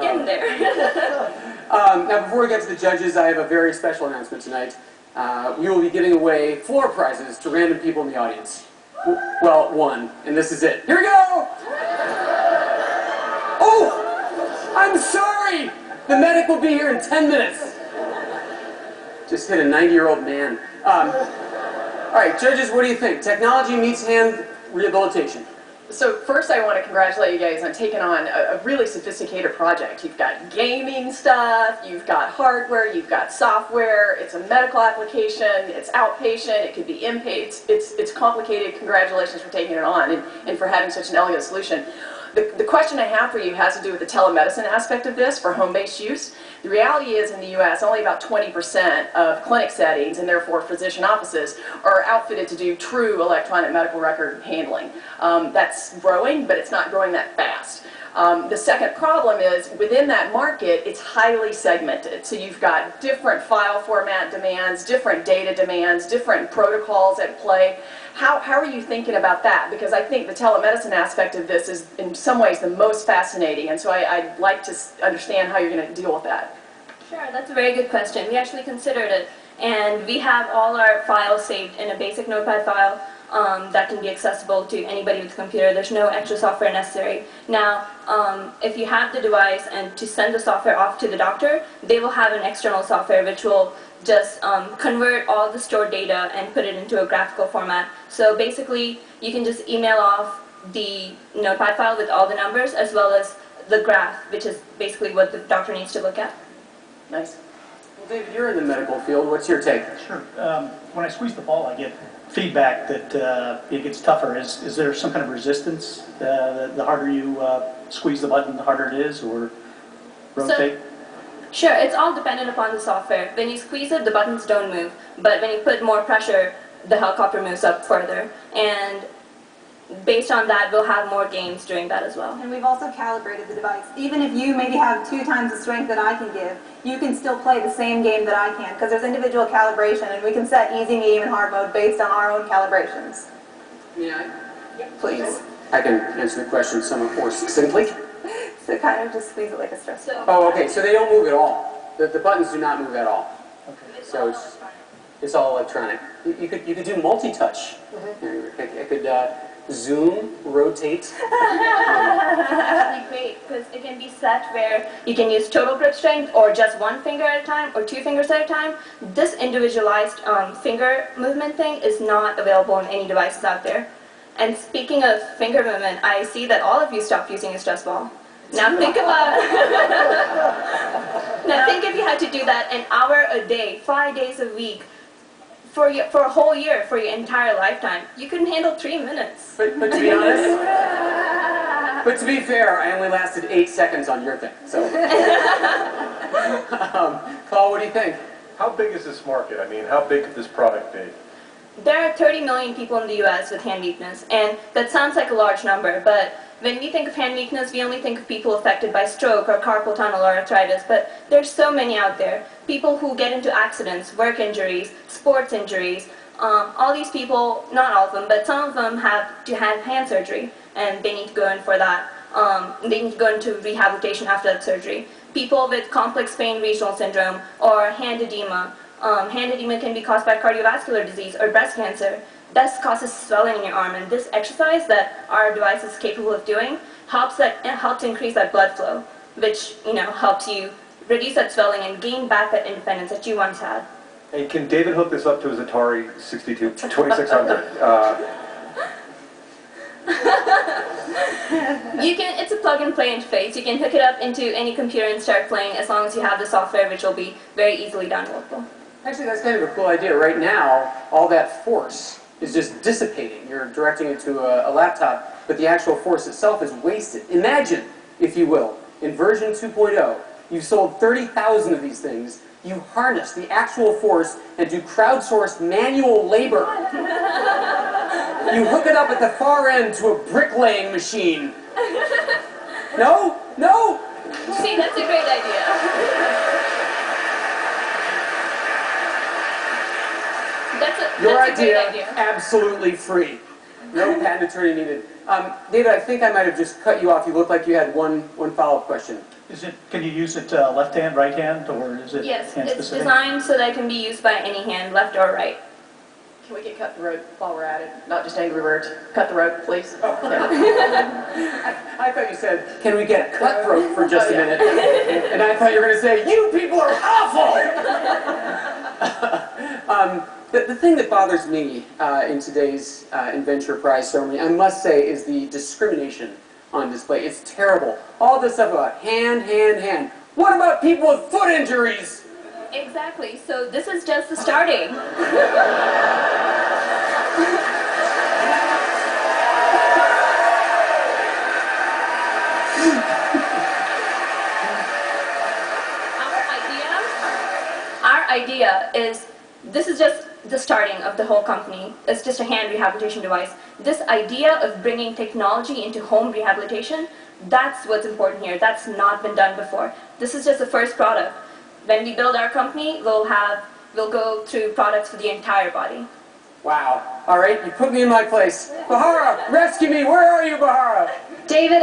in there. Now, before we get to the judges, I have a very special announcement tonight. We will be giving away floor prizes to random people in the audience. Well, one, and this is it. Here we go! Oh! I'm sorry! The medic will be here in 10 minutes. Just hit a 90-year-old man. All right, judges, what do you think? Technology meets hand rehabilitation. So first I want to congratulate you guys on taking on a really sophisticated project. You've got gaming stuff, you've got hardware, you've got software, it's a medical application, it's outpatient, it could be inpatient, it's complicated. Congratulations for taking it on and for having such an elegant solution. The question I have for you has to do with the telemedicine aspect of this for home-based use. The reality is in the U.S. only about 20% of clinic settings and therefore physician offices are outfitted to do true electronic medical record handling. That's growing, but it's not growing that fast. The second problem is within that market it's highly segmented. So you've got different file format demands, different data demands, different protocols at play. How are you thinking about that? Because I think the telemedicine aspect of this is in some ways the most fascinating, and so I'd like to understand how you're going to deal with that. Sure, that's a very good question. We actually considered it, and we have all our files saved in a basic notepad file that can be accessible to anybody with a computer. There's no extra software necessary. Now, if you have the device and to send the software off to the doctor, they will have an external software which will just convert all the stored data and put it into a graphical format. So basically, you can just email off the notepad file with all the numbers as well as the graph, which is basically what the doctor needs to look at. Nice. Well, David, you're in the medical field. What's your take? Sure. When I squeeze the ball, I get feedback that it gets tougher. Is there some kind of resistance? The harder you squeeze the button, the harder it is, or rotate? Sure, it's all dependent upon the software. When you squeeze it, the buttons don't move, but when you put more pressure, the helicopter moves up further. And based on that, we'll have more games doing that as well. And we've also calibrated the device. Even if you maybe have 2 times the strength that I can give, you can still play the same game that I can, because there's individual calibration, and we can set easy, medium, and hard mode based on our own calibrations. Yeah. Please. I can answer the question somewhat more succinctly. So kind of just squeeze it like a stress ball. Oh, okay, so they don't move at all. The buttons do not move at all. Okay. So it's all electronic. You could do multi-touch. I could zoom, rotate. Actually great, because it can be set where you can use total grip strength or just 1 finger at a time or 2 fingers at a time. This individualized finger movement thing is not available on any devices out there. And speaking of finger movement, I see that all of you stopped using a stress ball. Now think about now think if you had to do that an hour a day, 5 days a week, for a whole year, for your entire lifetime. You couldn't handle 3 minutes. But to be honest, but to be fair, I only lasted 8 seconds on your thing. So, Paul, what do you think? How big is this market? I mean, how big could this product be? There are 30 million people in the US with hand weakness, and that sounds like a large number, but when we think of hand weakness, we only think of people affected by stroke or carpal tunnel or arthritis, but there's so many out there. People who get into accidents, work injuries, sports injuries, all these people, not all of them, but some of them have to have hand surgery, and they need to go in for that. They need to go into rehabilitation after that surgery. People with complex pain regional syndrome or hand edema. Hand edema can be caused by cardiovascular disease or breast cancer. This causes swelling in your arm, and this exercise that our device is capable of doing helps increase that blood flow, which helps you reduce that swelling and gain back that independence that you once had. And can David hook this up to his Atari 2600? It's a plug-and-play interface. You can hook it up into any computer and start playing as long as you have the software, which will be very easily downloadable. Actually, that's kind of a cool idea. Right now, all that force is just dissipating. You're directing it to a laptop, but the actual force itself is wasted. Imagine, if you will, in version 2.0, you've sold 30,000 of these things. You harness the actual force and do crowdsourced manual labor. You hook it up at the far end to a bricklaying machine. No? No? See, that's a great idea. Your idea, absolutely free. No patent attorney needed. David, I think I might have just cut you off. You looked like you had one follow-up question. Can you use it left hand, right hand, or is it Yes, hand it's specific? designed so that it can be used by any hand, left or right. Can we get cut the rope while we're at it? Not just Angry Birds. Cut the rope, please. I thought you said, can we get a cutthroat for just a minute? And I thought you were going to say, you people are awful! The thing that bothers me in today's Inventure Prize ceremony, I must say, is the discrimination on display. It's terrible. All this stuff about hand, hand, hand. What about people with foot injuries? Exactly, so this is just the starting. Our idea is, this is just the starting of the whole company. It's just a hand rehabilitation device. This idea of bringing technology into home rehabilitation, that's what's important here. That's not been done before. This is just the first product. When we build our company, we'll go through products for the entire body. Wow. All right, you put me in my place. Bahara, rescue me. Where are you, Bahara? David,